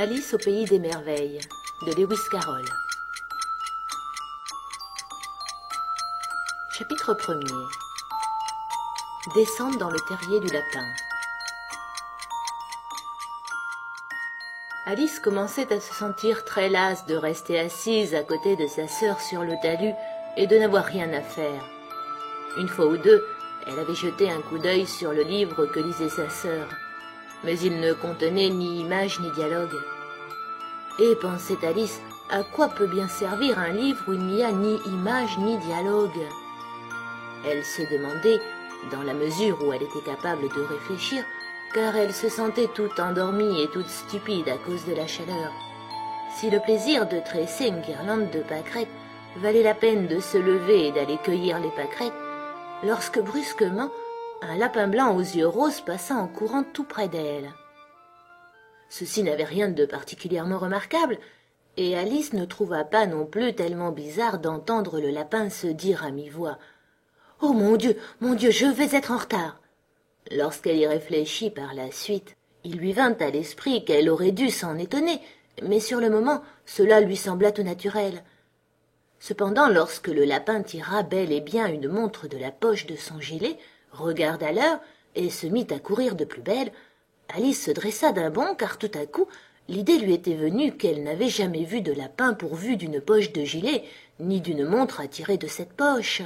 Alice au pays des merveilles de Lewis Carroll. Chapitre 1er. Descente dans le terrier du lapin. Alice commençait à se sentir très lasse de rester assise à côté de sa sœur sur le talus et de n'avoir rien à faire. Une fois ou deux, elle avait jeté un coup d'œil sur le livre que lisait sa sœur, mais il ne contenait ni images ni dialogue. Et, pensait Alice, à quoi peut bien servir un livre où il n'y a ni images ni dialogue? Elle se demandait, dans la mesure où elle était capable de réfléchir, car elle se sentait toute endormie et toute stupide à cause de la chaleur, si le plaisir de tresser une guirlande de pâquerettes valait la peine de se lever et d'aller cueillir les pâquerettes, lorsque brusquement un lapin blanc aux yeux roses passa en courant tout près d'elle. Ceci n'avait rien de particulièrement remarquable, et Alice ne trouva pas non plus tellement bizarre d'entendre le lapin se dire à mi-voix « Oh mon Dieu, je vais être en retard !» Lorsqu'elle y réfléchit par la suite, il lui vint à l'esprit qu'elle aurait dû s'en étonner, mais sur le moment, cela lui sembla tout naturel. Cependant, lorsque le lapin tira bel et bien une montre de la poche de son gilet, regarda l'heure et se mit à courir de plus belle, Alice se dressa d'un bond car tout à coup, l'idée lui était venue qu'elle n'avait jamais vu de lapin pourvu d'une poche de gilet, ni d'une montre à tirer de cette poche.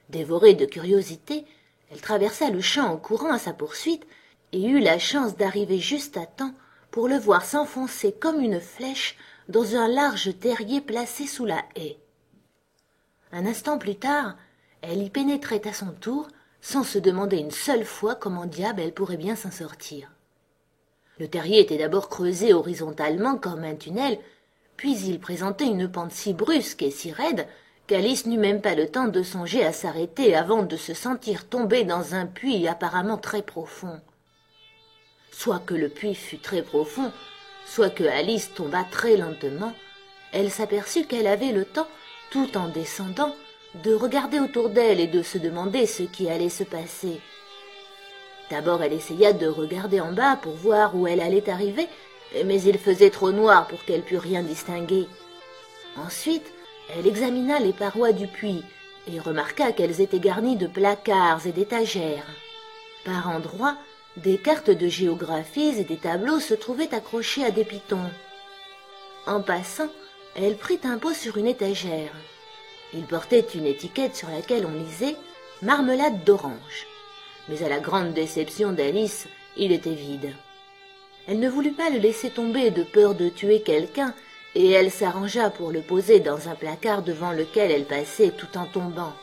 Dévorée de curiosité, elle traversa le champ en courant à sa poursuite et eut la chance d'arriver juste à temps pour le voir s'enfoncer comme une flèche dans un large terrier placé sous la haie. Un instant plus tard, elle y pénétrait à son tour, sans se demander une seule fois comment diable elle pourrait bien s'en sortir. Le terrier était d'abord creusé horizontalement comme un tunnel, puis il présentait une pente si brusque et si raide qu'Alice n'eut même pas le temps de songer à s'arrêter avant de se sentir tomber dans un puits apparemment très profond. Soit que le puits fût très profond, soit que Alice tombât très lentement, elle s'aperçut qu'elle avait le temps, tout en descendant, de regarder autour d'elle et de se demander ce qui allait se passer. D'abord elle essaya de regarder en bas pour voir où elle allait arriver, mais il faisait trop noir pour qu'elle pût rien distinguer. Ensuite, elle examina les parois du puits et remarqua qu'elles étaient garnies de placards et d'étagères. Par endroits, des cartes de géographie et des tableaux se trouvaient accrochés à des pitons. En passant, elle prit un pot sur une étagère. Il portait une étiquette sur laquelle on lisait « Marmelade d'orange ». Mais à la grande déception d'Alice, il était vide. Elle ne voulut pas le laisser tomber de peur de tuer quelqu'un, et elle s'arrangea pour le poser dans un placard devant lequel elle passait tout en tombant.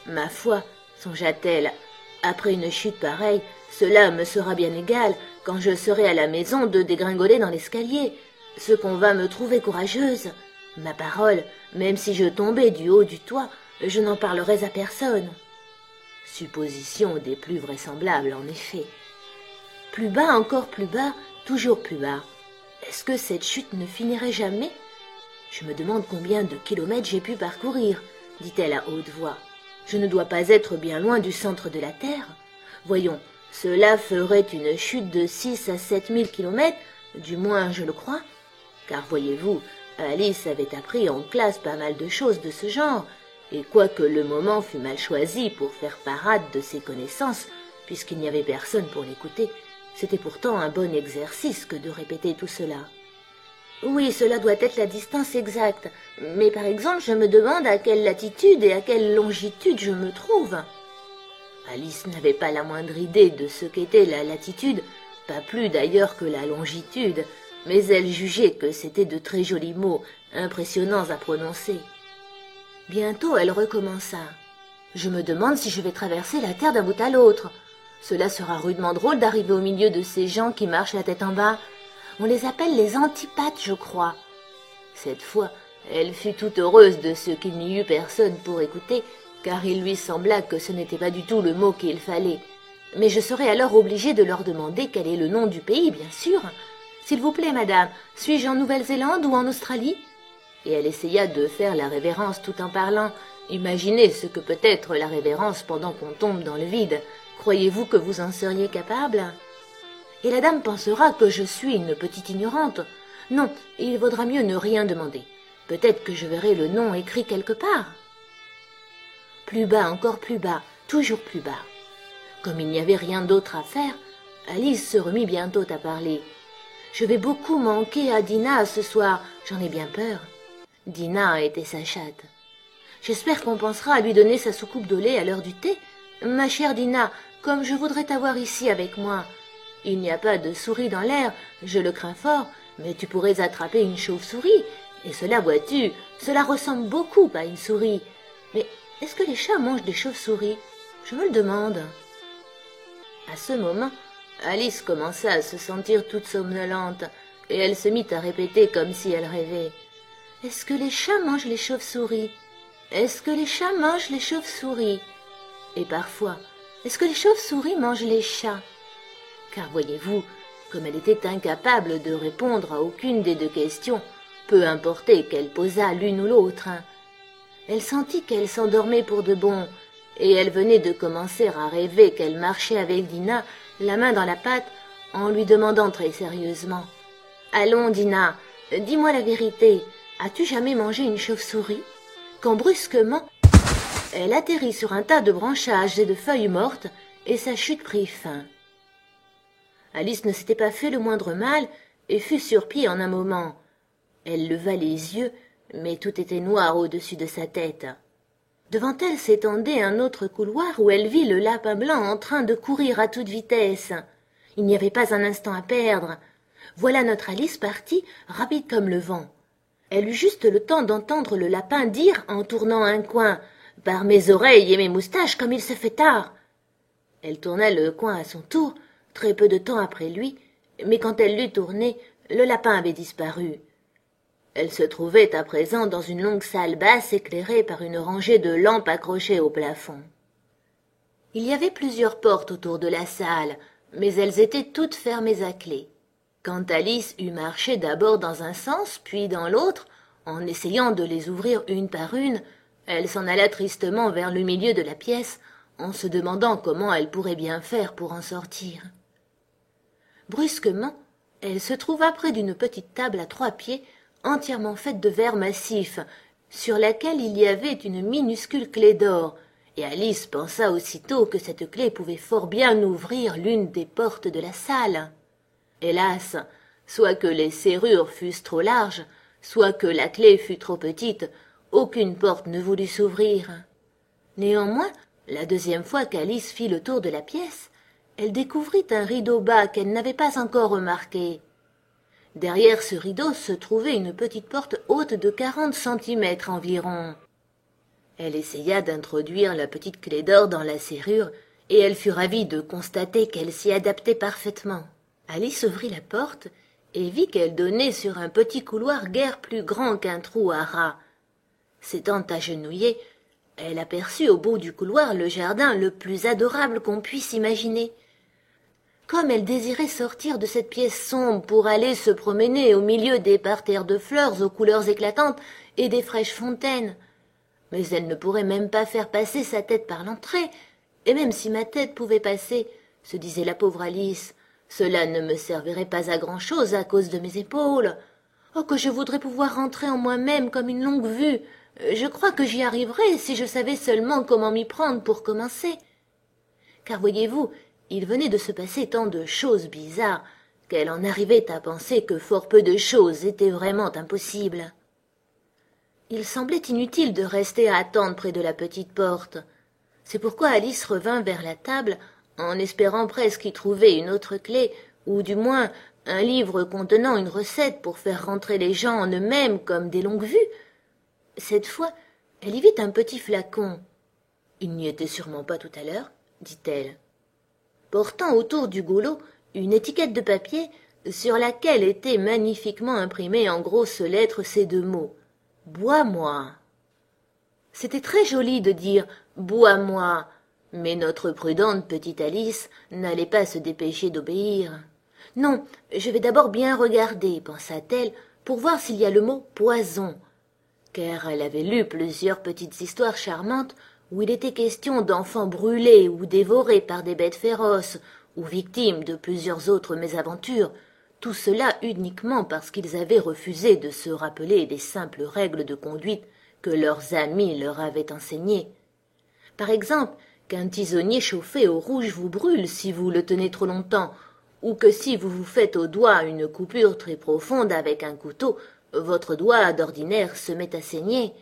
Ma foi, songea-t-elle, après une chute pareille, cela me sera bien égal, quand je serai à la maison, de dégringoler dans l'escalier, ce qu'on va me trouver courageuse. Ma parole, même si je tombais du haut du toit, je n'en parlerais à personne. Supposition des plus vraisemblables, en effet. Plus bas, encore plus bas, toujours plus bas. Est-ce que cette chute ne finirait jamais? Je me demande combien de kilomètres j'ai pu parcourir, dit-elle à haute voix. Je ne dois pas être bien loin du centre de la Terre. Voyons, cela ferait une chute de 6 à 7 000 kilomètres, du moins je le crois. Car voyez-vous, Alice avait appris en classe pas mal de choses de ce genre, et quoique le moment fût mal choisi pour faire parade de ses connaissances, puisqu'il n'y avait personne pour l'écouter, c'était pourtant un bon exercice que de répéter tout cela. Oui, cela doit être la distance exacte, mais par exemple, je me demande à quelle latitude et à quelle longitude je me trouve. Alice n'avait pas la moindre idée de ce qu'était la latitude, pas plus d'ailleurs que la longitude, mais elle jugeait que c'étaient de très jolis mots, impressionnants à prononcer. Bientôt, elle recommença. Je me demande si je vais traverser la terre d'un bout à l'autre. Cela sera rudement drôle d'arriver au milieu de ces gens qui marchent la tête en bas. On les appelle les antipathes, je crois. Cette fois, elle fut toute heureuse de ce qu'il n'y eut personne pour écouter, car il lui sembla que ce n'était pas du tout le mot qu'il fallait. Mais je serais alors obligée de leur demander quel est le nom du pays, bien sûr. S'il vous plaît, madame, suis-je en Nouvelle-Zélande ou en Australie? Et elle essaya de faire la révérence tout en parlant. Imaginez ce que peut être la révérence pendant qu'on tombe dans le vide. Croyez-vous que vous en seriez capable? et la dame pensera que je suis une petite ignorante. Non, il vaudra mieux ne rien demander. Peut-être que je verrai le nom écrit quelque part. » Plus bas, encore plus bas, toujours plus bas. Comme il n'y avait rien d'autre à faire, Alice se remit bientôt à parler. « Je vais beaucoup manquer à Dinah ce soir, j'en ai bien peur. » Dinah était sa chatte. « J'espère qu'on pensera à lui donner sa soucoupe de lait à l'heure du thé. Ma chère Dinah, comme je voudrais t'avoir ici avec moi. Il n'y a pas de souris dans l'air, je le crains fort, mais tu pourrais attraper une chauve-souris. Et cela, vois-tu, cela ressemble beaucoup à une souris. Mais est-ce que les chats mangent des chauves-souris? Je me le demande. » À ce moment, Alice commença à se sentir toute somnolente, et elle se mit à répéter comme si elle rêvait. « Est-ce que les chats mangent les chauves-souris? Est-ce que les chats mangent les chauves-souris? » Et parfois, est-ce que les chauves-souris mangent les chats? Car voyez-vous, comme elle était incapable de répondre à aucune des deux questions, peu importait qu'elle posât l'une ou l'autre, elle sentit qu'elle s'endormait pour de bon, et elle venait de commencer à rêver qu'elle marchait avec Dinah, la main dans la pâte, en lui demandant très sérieusement. « Allons, Dinah, dis-moi la vérité, as-tu jamais mangé une chauve-souris ?» Quand brusquement, elle atterrit sur un tas de branchages et de feuilles mortes, et sa chute prit fin. Alice ne s'était pas fait le moindre mal, et fut sur pied en un moment. Elle leva les yeux, mais tout était noir au-dessus de sa tête. Devant elle s'étendait un autre couloir où elle vit le lapin blanc en train de courir à toute vitesse. Il n'y avait pas un instant à perdre. Voilà notre Alice partie, rapide comme le vent. Elle eut juste le temps d'entendre le lapin dire en tournant un coin « Par mes oreilles et mes moustaches, comme il se fait tard !» Elle tourna le coin à son tour, très peu de temps après lui, mais quand elle l'eut tourné, le lapin avait disparu. Elle se trouvait à présent dans une longue salle basse éclairée par une rangée de lampes accrochées au plafond. Il y avait plusieurs portes autour de la salle, mais elles étaient toutes fermées à clé. Quand Alice eut marché d'abord dans un sens, puis dans l'autre, en essayant de les ouvrir une par une, elle s'en alla tristement vers le milieu de la pièce, en se demandant comment elle pourrait bien faire pour en sortir. Brusquement, elle se trouva près d'une petite table à 3 pieds, entièrement faite de verre massif, sur laquelle il y avait une minuscule clé d'or, et Alice pensa aussitôt que cette clé pouvait fort bien ouvrir l'une des portes de la salle. Hélas, soit que les serrures fussent trop larges, soit que la clé fût trop petite, aucune porte ne voulut s'ouvrir. Néanmoins, la deuxième fois qu'Alice fit le tour de la pièce, elle découvrit un rideau bas qu'elle n'avait pas encore remarqué. Derrière ce rideau se trouvait une petite porte haute de 40 centimètres environ. Elle essaya d'introduire la petite clé d'or dans la serrure, et elle fut ravie de constater qu'elle s'y adaptait parfaitement. Alice ouvrit la porte et vit qu'elle donnait sur un petit couloir guère plus grand qu'un trou à rats. S'étant agenouillée, elle aperçut au bout du couloir le jardin le plus adorable qu'on puisse imaginer. Comme elle désirait sortir de cette pièce sombre pour aller se promener au milieu des parterres de fleurs aux couleurs éclatantes et des fraîches fontaines. Mais elle ne pourrait même pas faire passer sa tête par l'entrée, et même si ma tête pouvait passer, se disait la pauvre Alice, cela ne me servirait pas à grand-chose à cause de mes épaules. Oh, que je voudrais pouvoir rentrer en moi-même comme une longue vue. Je crois que j'y arriverais si je savais seulement comment m'y prendre pour commencer. Car voyez-vous, il venait de se passer tant de choses bizarres qu'elle en arrivait à penser que fort peu de choses étaient vraiment impossibles. Il semblait inutile de rester à attendre près de la petite porte. C'est pourquoi Alice revint vers la table en espérant presque y trouver une autre clé, ou du moins un livre contenant une recette pour faire rentrer les gens en eux-mêmes comme des longues vues. Cette fois, elle y vit un petit flacon. « Il n'y était sûrement pas tout à l'heure, » dit-elle, portant autour du goulot une étiquette de papier sur laquelle étaient magnifiquement imprimés en grosses lettres ces 2 mots « Bois-moi ». C'était très joli de dire « Bois-moi », mais notre prudente petite Alice n'allait pas se dépêcher d'obéir. « Non, je vais d'abord bien regarder, pensa-t-elle, pour voir s'il y a le mot « poison », car elle avait lu plusieurs petites histoires charmantes où il était question d'enfants brûlés ou dévorés par des bêtes féroces, ou victimes de plusieurs autres mésaventures, tout cela uniquement parce qu'ils avaient refusé de se rappeler les simples règles de conduite que leurs amis leur avaient enseignées. Par exemple, qu'un tisonnier chauffé au rouge vous brûle si vous le tenez trop longtemps, ou que si vous vous faites au doigt une coupure très profonde avec un couteau, votre doigt d'ordinaire se met à saigner.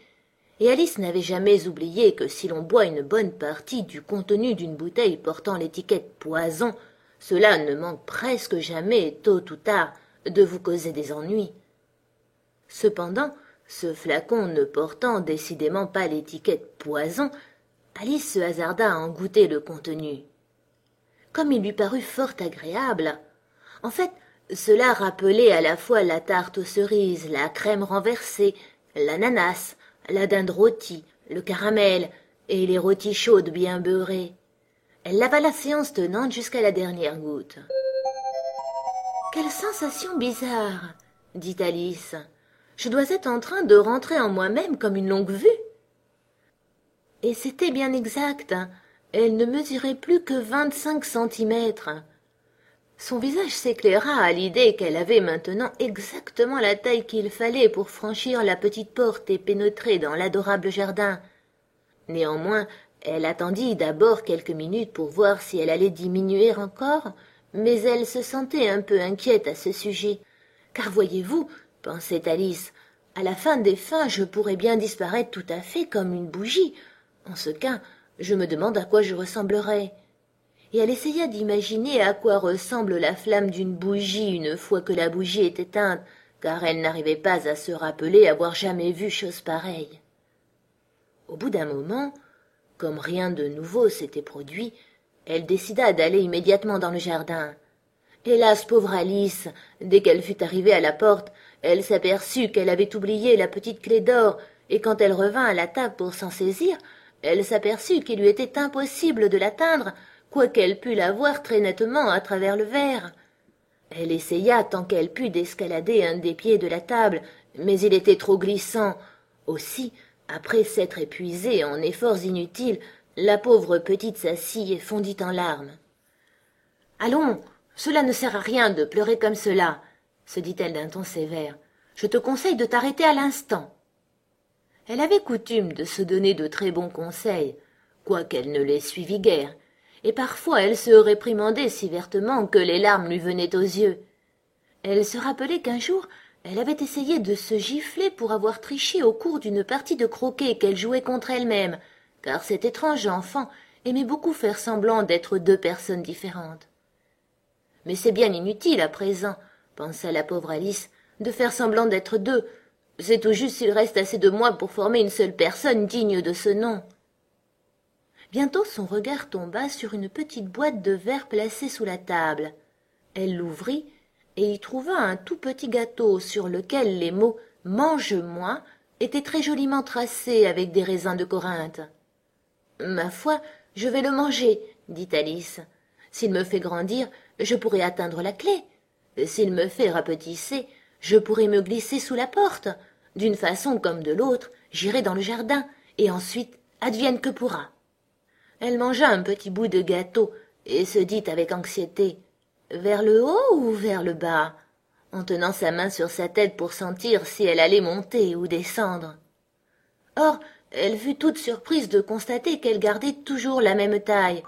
Et Alice n'avait jamais oublié que si l'on boit une bonne partie du contenu d'une bouteille portant l'étiquette poison, cela ne manque presque jamais, tôt ou tard, de vous causer des ennuis. Cependant, ce flacon ne portant décidément pas l'étiquette poison, Alice se hasarda à en goûter le contenu. Comme il lui parut fort agréable, en fait, cela rappelait à la fois la tarte aux cerises, la crème renversée, l'ananas, la dinde rôtie, le caramel et les rôties chaudes bien beurrées. Elle l'avala séance tenante jusqu'à la dernière goutte. « Quelle sensation bizarre !» dit Alice. « Je dois être en train de rentrer en moi-même comme une longue vue. » Et c'était bien exact. Elle ne mesurait plus que 25 centimètres. Son visage s'éclaira à l'idée qu'elle avait maintenant exactement la taille qu'il fallait pour franchir la petite porte et pénétrer dans l'adorable jardin. Néanmoins, elle attendit d'abord quelques minutes pour voir si elle allait diminuer encore, mais elle se sentait un peu inquiète à ce sujet. Car voyez-vous, pensait Alice, à la fin des fins, je pourrais bien disparaître tout à fait comme une bougie. En ce cas, je me demande à quoi je ressemblerais. Et elle essaya d'imaginer à quoi ressemble la flamme d'une bougie une fois que la bougie est éteinte, car elle n'arrivait pas à se rappeler avoir jamais vu chose pareille. Au bout d'un moment, comme rien de nouveau s'était produit, elle décida d'aller immédiatement dans le jardin. Hélas, pauvre Alice, dès qu'elle fut arrivée à la porte, elle s'aperçut qu'elle avait oublié la petite clé d'or, et quand elle revint à la table pour s'en saisir, elle s'aperçut qu'il lui était impossible de l'atteindre, quoiqu'elle pût la voir très nettement à travers le verre. Elle essaya tant qu'elle put d'escalader un des pieds de la table, mais il était trop glissant. Aussi, après s'être épuisée en efforts inutiles, la pauvre petite s'assit et fondit en larmes. « Allons, cela ne sert à rien de pleurer comme cela, » se dit-elle d'un ton sévère. « Je te conseille de t'arrêter à l'instant. » Elle avait coutume de se donner de très bons conseils, quoiqu'elle ne les suivît guère, et parfois elle se réprimandait si vertement que les larmes lui venaient aux yeux. Elle se rappelait qu'un jour, elle avait essayé de se gifler pour avoir triché au cours d'une partie de croquet qu'elle jouait contre elle-même, car cette étrange enfant aimait beaucoup faire semblant d'être deux personnes différentes. « Mais c'est bien inutile à présent, » pensa la pauvre Alice, « de faire semblant d'être deux. C'est tout juste s'il reste assez de moi pour former une seule personne digne de ce nom. » Bientôt son regard tomba sur une petite boîte de verre placée sous la table. Elle l'ouvrit et y trouva un tout petit gâteau sur lequel les mots « mange-moi » étaient très joliment tracés avec des raisins de Corinthe. « Ma foi, je vais le manger, » dit Alice. « S'il me fait grandir, je pourrai atteindre la clé. S'il me fait rapetisser, je pourrai me glisser sous la porte. D'une façon comme de l'autre, j'irai dans le jardin, et ensuite, advienne que pourra. » Elle mangea un petit bout de gâteau et se dit avec anxiété « Vers le haut ou vers le bas ?» en tenant sa main sur sa tête pour sentir si elle allait monter ou descendre. Or, elle fut toute surprise de constater qu'elle gardait toujours la même taille.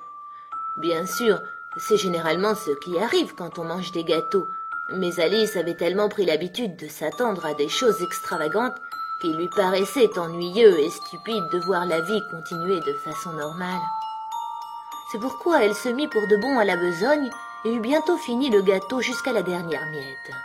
Bien sûr, c'est généralement ce qui arrive quand on mange des gâteaux, mais Alice avait tellement pris l'habitude de s'attendre à des choses extravagantes qu'il lui paraissait ennuyeux et stupide de voir la vie continuer de façon normale. C'est pourquoi elle se mit pour de bon à la besogne et eut bientôt fini le gâteau jusqu'à la dernière miette.